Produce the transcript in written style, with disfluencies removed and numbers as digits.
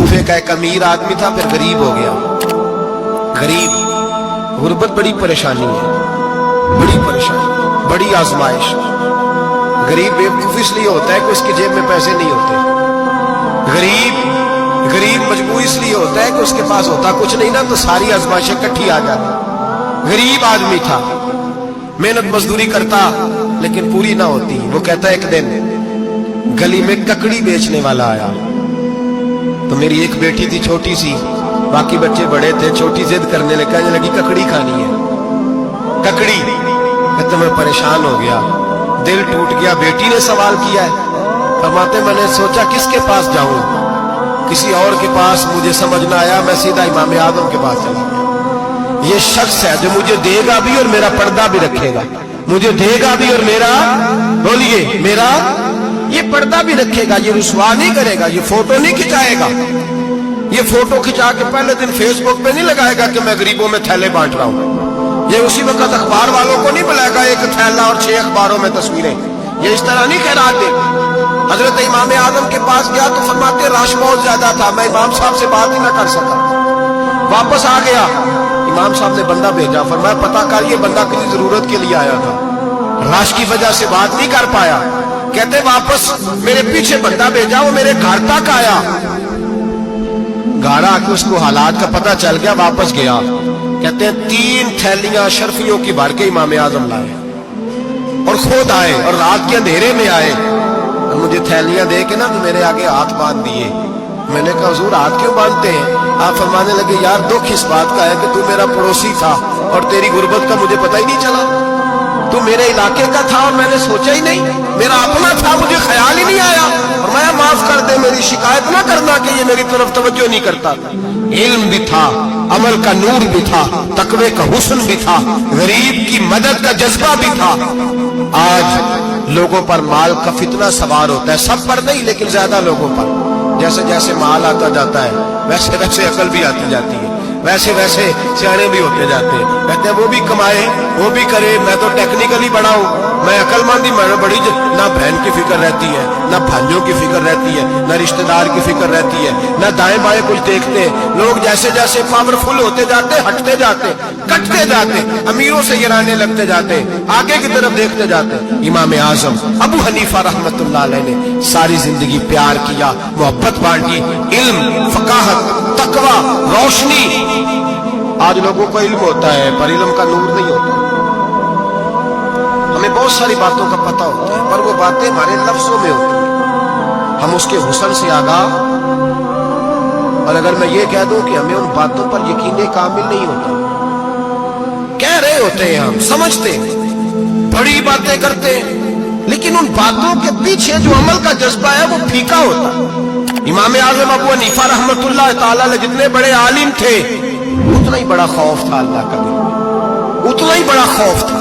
कूफे का एक अमीर आदमी था, फिर गरीब हो गया। गरीब, गुर्बत बड़ी परेशानी है, बड़ी परेशानी, बड़ी आजमाइश। गरीब बेवकूफ इसलिए होता है कि उसकी जेब में पैसे नहीं होते। गरीब मजबूर इसलिए होता है कि उसके पास होता कुछ नहीं ना, तो सारी आजमाइशें इकट्ठी आ जाती। गरीब आदमी था, मेहनत मजदूरी करता लेकिन पूरी ना होती। वो कहता एक दिन गली में ककड़ी बेचने वाला आया, तो मेरी एक बेटी थी छोटी सी, बाकी बच्चे बड़े थे। छोटी जिद करने लगी, कहने लगी ककड़ी खानी है, ककड़ी। कहते मैं परेशान हो गया, दिल टूट गया। बेटी ने सवाल किया है, फरमाते मैंने सोचा किसके पास जाऊं, किसी और के पास। मुझे समझ ना आया, मैं सीधा इमाम आदम के पास चला गया। ये शख्स है जो मुझे देगा भी और मेरा पर्दा भी रखेगा, मुझे देगा भी और मेरा, बोलिए, मेरा ये पर्दा भी रखेगा, ये रुसवा नहीं करेगा, ये फोटो नहीं खिंचाएगा। ये फोटो खिंचा के पहले दिन फेसबुक पे नहीं लगाएगा कि मैं गरीबों में थैले बांट रहा हूं। ये उसी वक्त अखबार वालों को नहीं बुलाएगा एक थैला और 6 अखबारों में तस्वीरें। ये इस तरह नहीं खैरात दे। हजरत इमाम आदम के पास गया तो फरमाते रश बहुत ज्यादा था, मैं इमाम साहब से बात ही ना कर सका। वापस आ गया, इमाम साहब ने बंदा भेजा, फरमाया पता कर ये बंदा किसी जरूरत के लिए आया था, रश की वजह से बात नहीं कर पाया। कहते वापस मेरे पीछे बंदा भेजा, वो मेरे घर तक आया। घर आके उसको हालात का पता चल गया, वापस गया। कहते हैं 3 थैलियां शर्फियों की भर के इमाम आजम लाए और खुद आए और रात के अंधेरे में आए और मुझे थैलियां दे के ना तो मेरे आगे हाथ बांध दिए। मैंने कहा हुजूर हाथ क्यों बांधते हैं? आप फरमाने लगे यार दुख इस बात का है कि तू मेरा पड़ोसी था और तेरी गुर्बत का मुझे पता ही नहीं चला। तू मेरे इलाके का था और मैंने सोचा ही नहीं, मेरा अपना था, मुझे ख्याल ही नहीं आया। और मैं माफ कर दे, मेरी शिकायत ना करना कि ये मेरी तरफ तवज्जो नहीं करता। इल्म भी था, अमल का नूर भी था, तकवे का हुस्न भी था, गरीब की मदद का जज्बा भी था। आज लोगों पर माल का फितना सवार होता है, सब पर नहीं लेकिन ज्यादा लोगों पर। जैसे जैसे माल आता जाता है वैसे वैसे अकल भी आती जाती है, वैसे वैसे सियाने भी होते जाते हैं। कहते हैं वो भी कमाए, वो भी करे, मैं तो टेक्निकली बड़ा हूं, मैं अकलमंदी, मैं बड़ी। ना बहन की फिक्र रहती है, ना भाइयों की फिक्र रहती है, ना रिश्तेदार की फिक्र रहती है, ना दाएं बाएं कुछ देखते हैं। लोग जैसे जैसे पावरफुल होते जाते, हटते जाते, कटते जाते, अमीरों से गिराने लगते जाते, आगे की तरफ देखते जाते। इमाम आजम अबू हनीफा रहमतुल्लाह अलैह ने सारी जिंदगी प्यार किया, मोहब्बत बांटी, इल्म, फकाहत, तकवा, रोशनी। आज लोगों को इल्म होता है पर इल्म का नूर नहीं होता। हमें बहुत सारी बातों का पता होता है पर वो बातें हमारे लफ्जों में होती हैं, हम उसके हुस्न से आगाह। और अगर मैं ये कह दूं कि हमें उन बातों पर यकीन कामिल नहीं होता, कह रहे होते हैं, हम समझते हैं, बड़ी बातें करते हैं, लेकिन उन बातों के पीछे जो अमल का जज्बा है वो फीका होता। इमाम आजम अबू हनीफा रहमतुल्लाह ताला अलैह जितने बड़े आलिम थे उतना ही बड़ा खौफ था अल्लाह का, उतना ही बड़ा खौफ था।